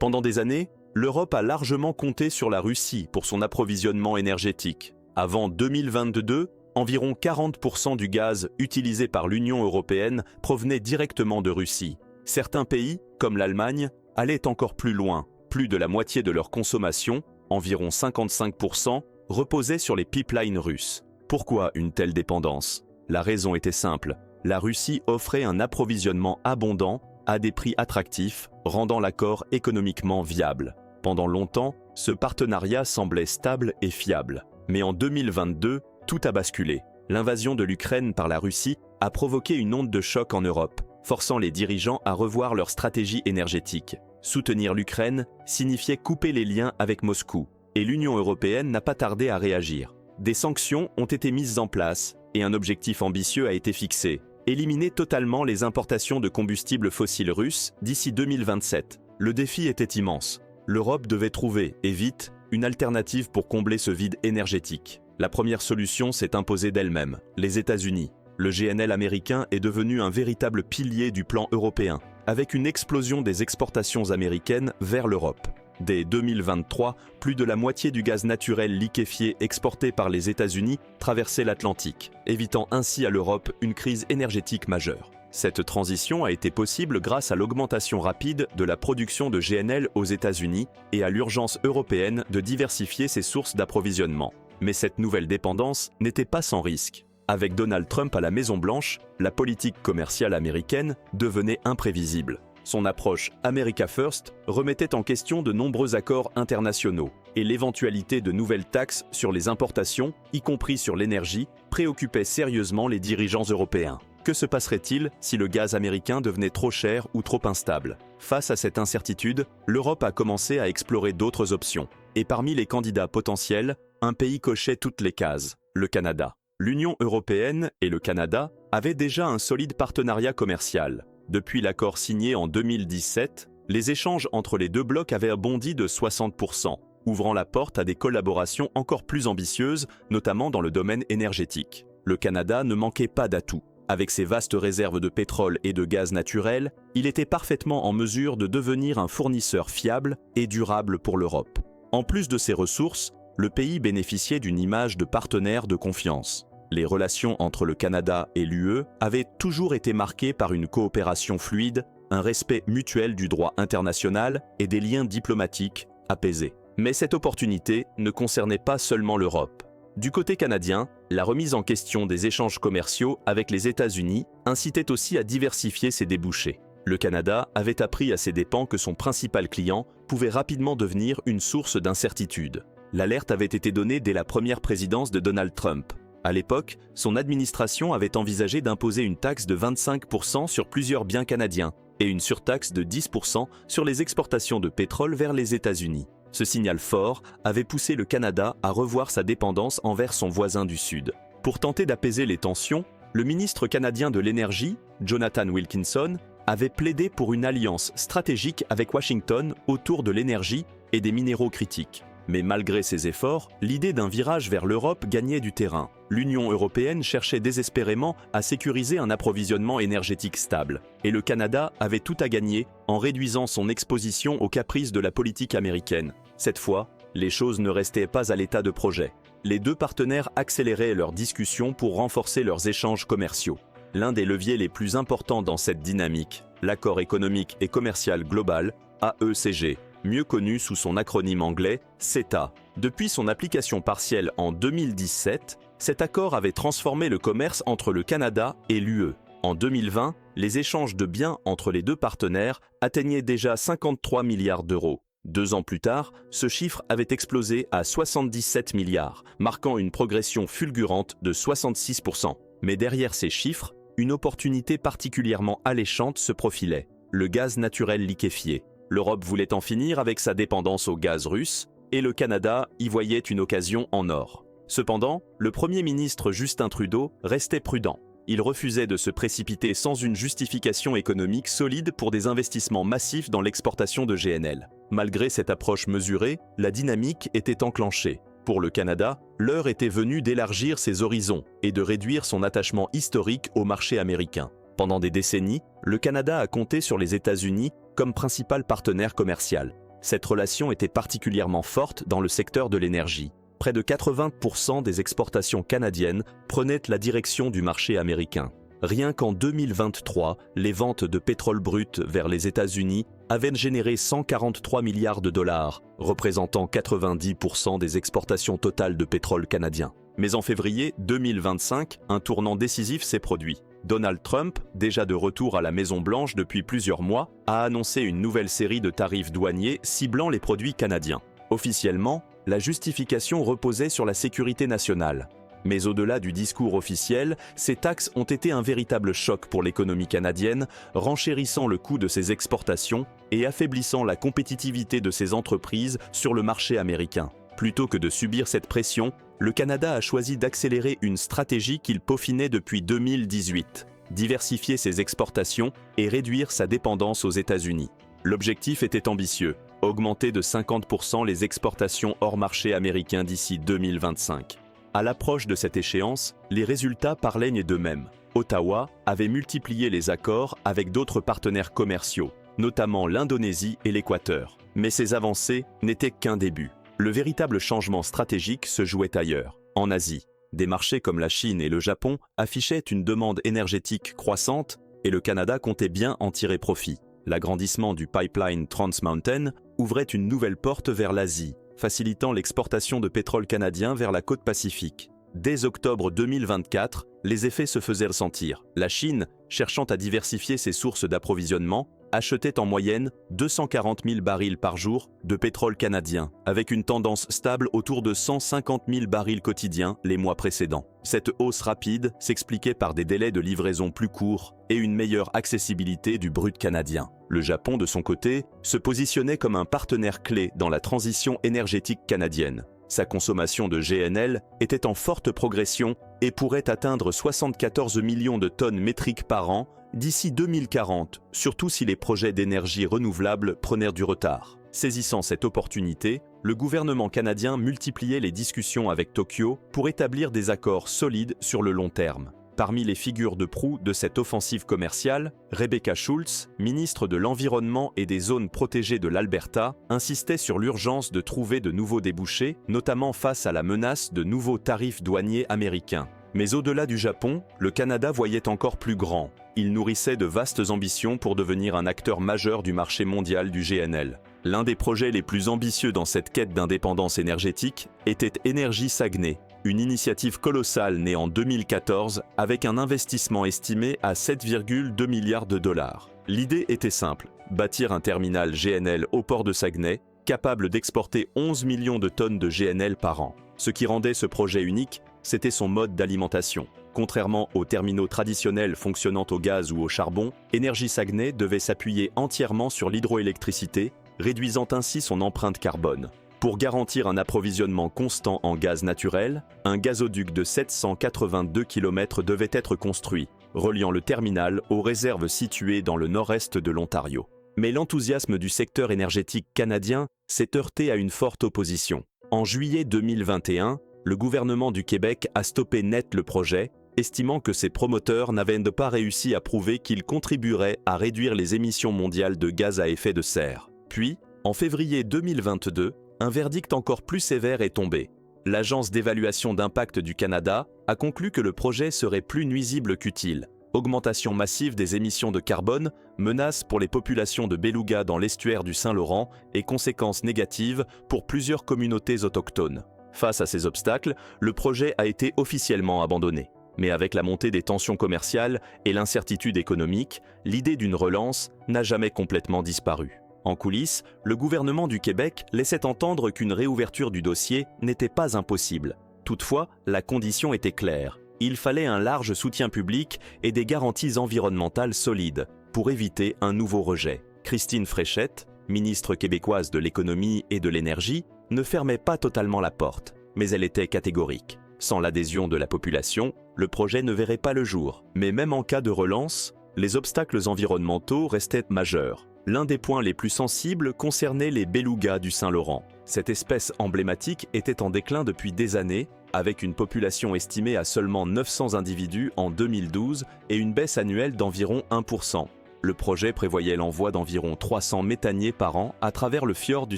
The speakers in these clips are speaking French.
Pendant des années, l'Europe a largement compté sur la Russie pour son approvisionnement énergétique. Avant 2022, environ 40% du gaz utilisé par l'Union européenne provenait directement de Russie. Certains pays, comme l'Allemagne, allaient encore plus loin. Plus de la moitié de leur consommation, environ 55%, reposait sur les pipelines russes. Pourquoi une telle dépendance? La raison était simple. La Russie offrait un approvisionnement abondant à des prix attractifs, rendant l'accord économiquement viable. Pendant longtemps, ce partenariat semblait stable et fiable. Mais en 2022, tout a basculé. L'invasion de l'Ukraine par la Russie a provoqué une onde de choc en Europe, forçant les dirigeants à revoir leur stratégie énergétique. Soutenir l'Ukraine signifiait couper les liens avec Moscou, et l'Union européenne n'a pas tardé à réagir. Des sanctions ont été mises en place, et un objectif ambitieux a été fixé: éliminer totalement les importations de combustibles fossiles russes d'ici 2027. Le défi était immense. L'Europe devait trouver, et vite, une alternative pour combler ce vide énergétique. La première solution s'est imposée d'elle-même: les États-Unis. Le GNL américain est devenu un véritable pilier du plan européen, avec une explosion des exportations américaines vers l'Europe. Dès 2023, plus de la moitié du gaz naturel liquéfié exporté par les États-Unis traversait l'Atlantique, évitant ainsi à l'Europe une crise énergétique majeure. Cette transition a été possible grâce à l'augmentation rapide de la production de GNL aux États-Unis et à l'urgence européenne de diversifier ses sources d'approvisionnement. Mais cette nouvelle dépendance n'était pas sans risque. Avec Donald Trump à la Maison-Blanche, la politique commerciale américaine devenait imprévisible. Son approche America First remettait en question de nombreux accords internationaux, et l'éventualité de nouvelles taxes sur les importations, y compris sur l'énergie, préoccupait sérieusement les dirigeants européens. Que se passerait-il si le gaz américain devenait trop cher ou trop instable? Face à cette incertitude, l'Europe a commencé à explorer d'autres options. Et parmi les candidats potentiels, un pays cochait toutes les cases: le Canada. L'Union européenne et le Canada avaient déjà un solide partenariat commercial. Depuis l'accord signé en 2017, les échanges entre les deux blocs avaient bondi de 60%, ouvrant la porte à des collaborations encore plus ambitieuses, notamment dans le domaine énergétique. Le Canada ne manquait pas d'atouts. Avec ses vastes réserves de pétrole et de gaz naturel, il était parfaitement en mesure de devenir un fournisseur fiable et durable pour l'Europe. En plus de ses ressources, le pays bénéficiait d'une image de partenaire de confiance. Les relations entre le Canada et l'UE avaient toujours été marquées par une coopération fluide, un respect mutuel du droit international et des liens diplomatiques apaisés. Mais cette opportunité ne concernait pas seulement l'Europe. Du côté canadien, la remise en question des échanges commerciaux avec les États-Unis incitait aussi à diversifier ses débouchés. Le Canada avait appris à ses dépens que son principal client pouvait rapidement devenir une source d'incertitude. L'alerte avait été donnée dès la première présidence de Donald Trump. À l'époque, son administration avait envisagé d'imposer une taxe de 25% sur plusieurs biens canadiens et une surtaxe de 10% sur les exportations de pétrole vers les États-Unis. Ce signal fort avait poussé le Canada à revoir sa dépendance envers son voisin du Sud. Pour tenter d'apaiser les tensions, le ministre canadien de l'Énergie, Jonathan Wilkinson, avait plaidé pour une alliance stratégique avec Washington autour de l'énergie et des minéraux critiques. Mais malgré ces efforts, l'idée d'un virage vers l'Europe gagnait du terrain. L'Union européenne cherchait désespérément à sécuriser un approvisionnement énergétique stable. Et le Canada avait tout à gagner en réduisant son exposition aux caprices de la politique américaine. Cette fois, les choses ne restaient pas à l'état de projet. Les deux partenaires accéléraient leurs discussions pour renforcer leurs échanges commerciaux. L'un des leviers les plus importants dans cette dynamique, l'accord économique et commercial global, AECG, mieux connu sous son acronyme anglais CETA. Depuis son application partielle en 2017, cet accord avait transformé le commerce entre le Canada et l'UE. En 2020, les échanges de biens entre les deux partenaires atteignaient déjà 53 milliards d'euros. 2 ans plus tard, ce chiffre avait explosé à 77 milliards, marquant une progression fulgurante de 66%. Mais derrière ces chiffres, une opportunité particulièrement alléchante se profilait: le gaz naturel liquéfié. L'Europe voulait en finir avec sa dépendance au gaz russe, et le Canada y voyait une occasion en or. Cependant, le Premier ministre Justin Trudeau restait prudent. Il refusait de se précipiter sans une justification économique solide pour des investissements massifs dans l'exportation de GNL. Malgré cette approche mesurée, la dynamique était enclenchée. Pour le Canada, l'heure était venue d'élargir ses horizons et de réduire son attachement historique au marché américain. Pendant des décennies, le Canada a compté sur les États-Unis comme principal partenaire commercial. Cette relation était particulièrement forte dans le secteur de l'énergie. Près de 80% des exportations canadiennes prenaient la direction du marché américain. Rien qu'en 2023, les ventes de pétrole brut vers les États-Unis avaient généré 143 milliards de dollars, représentant 90% des exportations totales de pétrole canadien. Mais en février 2025, un tournant décisif s'est produit. Donald Trump, déjà de retour à la Maison-Blanche depuis plusieurs mois, a annoncé une nouvelle série de tarifs douaniers ciblant les produits canadiens. Officiellement, la justification reposait sur la sécurité nationale. Mais au-delà du discours officiel, ces taxes ont été un véritable choc pour l'économie canadienne, renchérissant le coût de ses exportations et affaiblissant la compétitivité de ses entreprises sur le marché américain. Plutôt que de subir cette pression, le Canada a choisi d'accélérer une stratégie qu'il peaufinait depuis 2018, diversifier ses exportations et réduire sa dépendance aux États-Unis. L'objectif était ambitieux, augmenter de 50% les exportations hors marché américain d'ici 2025. À l'approche de cette échéance, les résultats parlaient d'eux-mêmes. Ottawa avait multiplié les accords avec d'autres partenaires commerciaux, notamment l'Indonésie et l'Équateur. Mais ces avancées n'étaient qu'un début. Le véritable changement stratégique se jouait ailleurs, en Asie. Des marchés comme la Chine et le Japon affichaient une demande énergétique croissante et le Canada comptait bien en tirer profit. L'agrandissement du pipeline Trans Mountain ouvrait une nouvelle porte vers l'Asie, facilitant l'exportation de pétrole canadien vers la côte Pacifique. Dès octobre 2024, les effets se faisaient ressentir. La Chine, cherchant à diversifier ses sources d'approvisionnement, achetait en moyenne 240 000 barils par jour de pétrole canadien, avec une tendance stable autour de 150 000 barils quotidiens les mois précédents. Cette hausse rapide s'expliquait par des délais de livraison plus courts et une meilleure accessibilité du brut canadien. Le Japon, de son côté, se positionnait comme un partenaire clé dans la transition énergétique canadienne. Sa consommation de GNL était en forte progression et pourrait atteindre 74 millions de tonnes métriques par an d'ici 2040, surtout si les projets d'énergie renouvelable prenaient du retard. Saisissant cette opportunité, le gouvernement canadien multipliait les discussions avec Tokyo pour établir des accords solides sur le long terme. Parmi les figures de proue de cette offensive commerciale, Rebecca Schulz, ministre de l'Environnement et des zones protégées de l'Alberta, insistait sur l'urgence de trouver de nouveaux débouchés, notamment face à la menace de nouveaux tarifs douaniers américains. Mais au-delà du Japon, le Canada voyait encore plus grand. Il nourrissait de vastes ambitions pour devenir un acteur majeur du marché mondial du GNL. L'un des projets les plus ambitieux dans cette quête d'indépendance énergétique était Énergie Saguenay, une initiative colossale née en 2014 avec un investissement estimé à 7,2 milliards de dollars. L'idée était simple, bâtir un terminal GNL au port de Saguenay, capable d'exporter 11 millions de tonnes de GNL par an. Ce qui rendait ce projet unique, c'était son mode d'alimentation. Contrairement aux terminaux traditionnels fonctionnant au gaz ou au charbon, Énergie Saguenay devait s'appuyer entièrement sur l'hydroélectricité, réduisant ainsi son empreinte carbone. Pour garantir un approvisionnement constant en gaz naturel, un gazoduc de 782 km devait être construit, reliant le terminal aux réserves situées dans le nord-est de l'Ontario. Mais l'enthousiasme du secteur énergétique canadien s'est heurté à une forte opposition. En juillet 2021, le gouvernement du Québec a stoppé net le projet, estimant que ses promoteurs n'avaient pas réussi à prouver qu'il contribuerait à réduire les émissions mondiales de gaz à effet de serre. Puis, en février 2022, un verdict encore plus sévère est tombé. L'Agence d'évaluation d'impact du Canada a conclu que le projet serait plus nuisible qu'utile. Augmentation massive des émissions de carbone, menace pour les populations de belugas dans l'estuaire du Saint-Laurent et conséquences négatives pour plusieurs communautés autochtones. Face à ces obstacles, le projet a été officiellement abandonné. Mais avec la montée des tensions commerciales et l'incertitude économique, l'idée d'une relance n'a jamais complètement disparu. En coulisses, le gouvernement du Québec laissait entendre qu'une réouverture du dossier n'était pas impossible. Toutefois, la condition était claire. Il fallait un large soutien public et des garanties environnementales solides pour éviter un nouveau rejet. Christine Fréchette, ministre québécoise de l'économie et de l'énergie, ne fermait pas totalement la porte, mais elle était catégorique. Sans l'adhésion de la population, le projet ne verrait pas le jour. Mais même en cas de relance, les obstacles environnementaux restaient majeurs. L'un des points les plus sensibles concernait les belugas du Saint-Laurent. Cette espèce emblématique était en déclin depuis des années, avec une population estimée à seulement 900 individus en 2012 et une baisse annuelle d'environ 1%. Le projet prévoyait l'envoi d'environ 300 méthaniers par an à travers le fjord du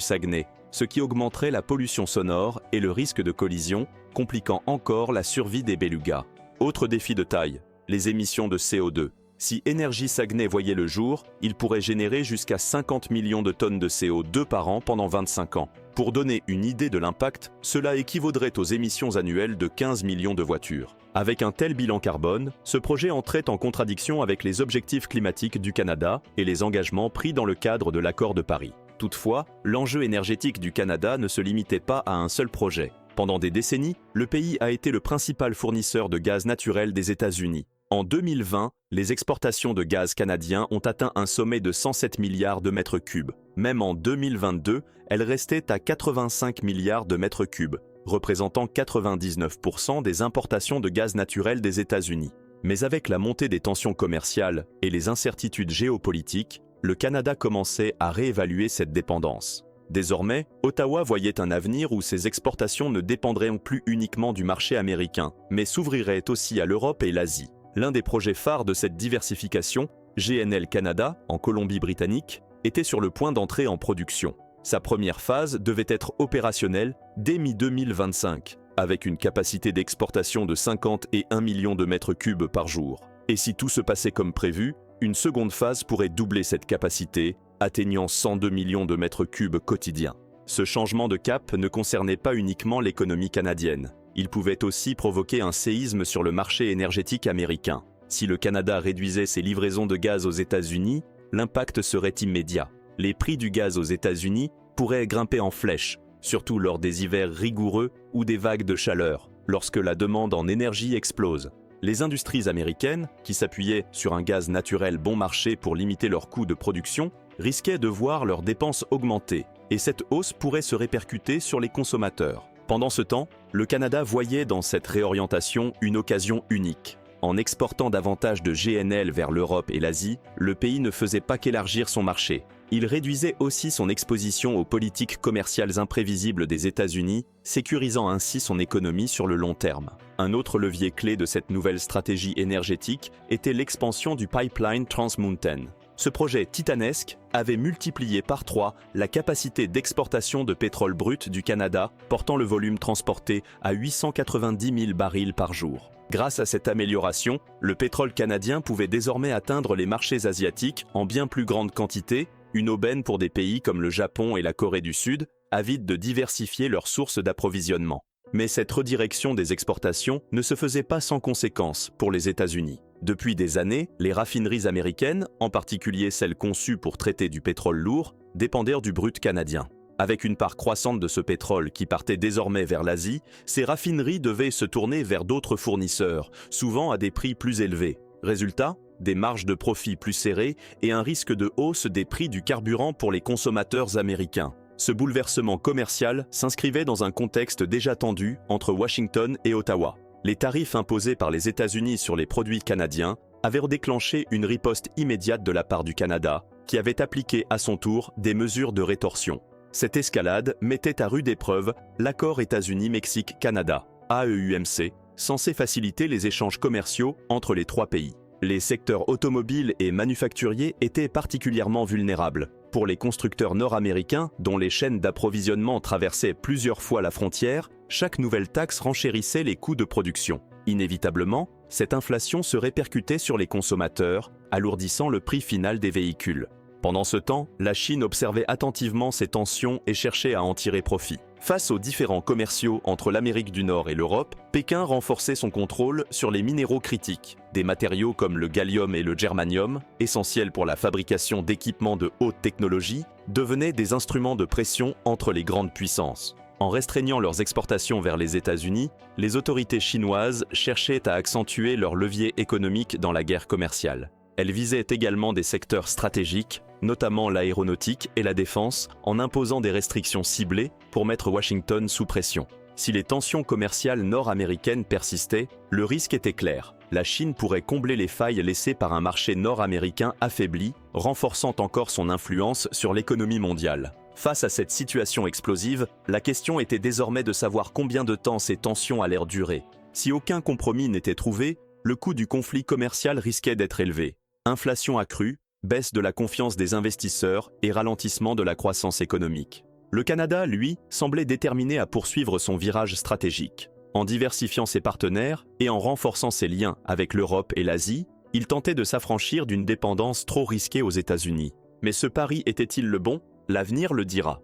Saguenay, ce qui augmenterait la pollution sonore et le risque de collision, compliquant encore la survie des belugas. Autre défi de taille, les émissions de CO2. Si Énergie Saguenay voyait le jour, il pourrait générer jusqu'à 50 millions de tonnes de CO2 par an pendant 25 ans. Pour donner une idée de l'impact, cela équivaudrait aux émissions annuelles de 15 millions de voitures. Avec un tel bilan carbone, ce projet entrait en contradiction avec les objectifs climatiques du Canada et les engagements pris dans le cadre de l'Accord de Paris. Toutefois, l'enjeu énergétique du Canada ne se limitait pas à un seul projet. Pendant des décennies, le pays a été le principal fournisseur de gaz naturel des États-Unis. En 2020, les exportations de gaz canadien ont atteint un sommet de 107 milliards de mètres cubes. Même en 2022, elles restaient à 85 milliards de mètres cubes, représentant 99% des importations de gaz naturel des États-Unis. Mais avec la montée des tensions commerciales et les incertitudes géopolitiques, le Canada commençait à réévaluer cette dépendance. Désormais, Ottawa voyait un avenir où ses exportations ne dépendraient plus uniquement du marché américain, mais s'ouvriraient aussi à l'Europe et l'Asie. L'un des projets phares de cette diversification, GNL Canada, en Colombie-Britannique, était sur le point d'entrer en production. Sa première phase devait être opérationnelle dès mi-2025, avec une capacité d'exportation de 50 et 1 million de mètres cubes par jour. Et si tout se passait comme prévu, une seconde phase pourrait doubler cette capacité, atteignant 102 millions de mètres cubes quotidiens. Ce changement de cap ne concernait pas uniquement l'économie canadienne. Il pouvait aussi provoquer un séisme sur le marché énergétique américain. Si le Canada réduisait ses livraisons de gaz aux États-Unis, l'impact serait immédiat. Les prix du gaz aux États-Unis pourraient grimper en flèche, surtout lors des hivers rigoureux ou des vagues de chaleur, lorsque la demande en énergie explose. Les industries américaines, qui s'appuyaient sur un gaz naturel bon marché pour limiter leurs coûts de production, risquaient de voir leurs dépenses augmenter, et cette hausse pourrait se répercuter sur les consommateurs. Pendant ce temps, le Canada voyait dans cette réorientation une occasion unique. En exportant davantage de GNL vers l'Europe et l'Asie, le pays ne faisait pas qu'élargir son marché. Il réduisait aussi son exposition aux politiques commerciales imprévisibles des États-Unis, sécurisant ainsi son économie sur le long terme. Un autre levier clé de cette nouvelle stratégie énergétique était l'expansion du pipeline Trans Mountain. Ce projet titanesque avait multiplié par 3 la capacité d'exportation de pétrole brut du Canada, portant le volume transporté à 890 000 barils par jour. Grâce à cette amélioration, le pétrole canadien pouvait désormais atteindre les marchés asiatiques en bien plus grande quantité, une aubaine pour des pays comme le Japon et la Corée du Sud, avides de diversifier leurs sources d'approvisionnement. Mais cette redirection des exportations ne se faisait pas sans conséquences pour les États-Unis. Depuis des années, les raffineries américaines, en particulier celles conçues pour traiter du pétrole lourd, dépendaient du brut canadien. Avec une part croissante de ce pétrole qui partait désormais vers l'Asie, ces raffineries devaient se tourner vers d'autres fournisseurs, souvent à des prix plus élevés. Résultat, des marges de profit plus serrées et un risque de hausse des prix du carburant pour les consommateurs américains. Ce bouleversement commercial s'inscrivait dans un contexte déjà tendu entre Washington et Ottawa. Les tarifs imposés par les États-Unis sur les produits canadiens avaient déclenché une riposte immédiate de la part du Canada, qui avait appliqué à son tour des mesures de rétorsion. Cette escalade mettait à rude épreuve l'accord États-Unis-Mexique-Canada, AEUMC, censé faciliter les échanges commerciaux entre les 3 pays. Les secteurs automobiles et manufacturiers étaient particulièrement vulnérables. Pour les constructeurs nord-américains, dont les chaînes d'approvisionnement traversaient plusieurs fois la frontière, chaque nouvelle taxe renchérissait les coûts de production. Inévitablement, cette inflation se répercutait sur les consommateurs, alourdissant le prix final des véhicules. Pendant ce temps, la Chine observait attentivement ces tensions et cherchait à en tirer profit. Face aux différends commerciaux entre l'Amérique du Nord et l'Europe, Pékin renforçait son contrôle sur les minéraux critiques. Des matériaux comme le gallium et le germanium, essentiels pour la fabrication d'équipements de haute technologie, devenaient des instruments de pression entre les grandes puissances. En restreignant leurs exportations vers les États-Unis, les autorités chinoises cherchaient à accentuer leur levier économique dans la guerre commerciale. Elles visaient également des secteurs stratégiques, notamment l'aéronautique et la défense, en imposant des restrictions ciblées pour mettre Washington sous pression. Si les tensions commerciales nord-américaines persistaient, le risque était clair. La Chine pourrait combler les failles laissées par un marché nord-américain affaibli, renforçant encore son influence sur l'économie mondiale. Face à cette situation explosive, la question était désormais de savoir combien de temps ces tensions allèrent durer. Si aucun compromis n'était trouvé, le coût du conflit commercial risquait d'être élevé. Inflation accrue, baisse de la confiance des investisseurs et ralentissement de la croissance économique. Le Canada, lui, semblait déterminé à poursuivre son virage stratégique. En diversifiant ses partenaires et en renforçant ses liens avec l'Europe et l'Asie, il tentait de s'affranchir d'une dépendance trop risquée aux États-Unis. Mais ce pari était-il le bon? L'avenir le dira.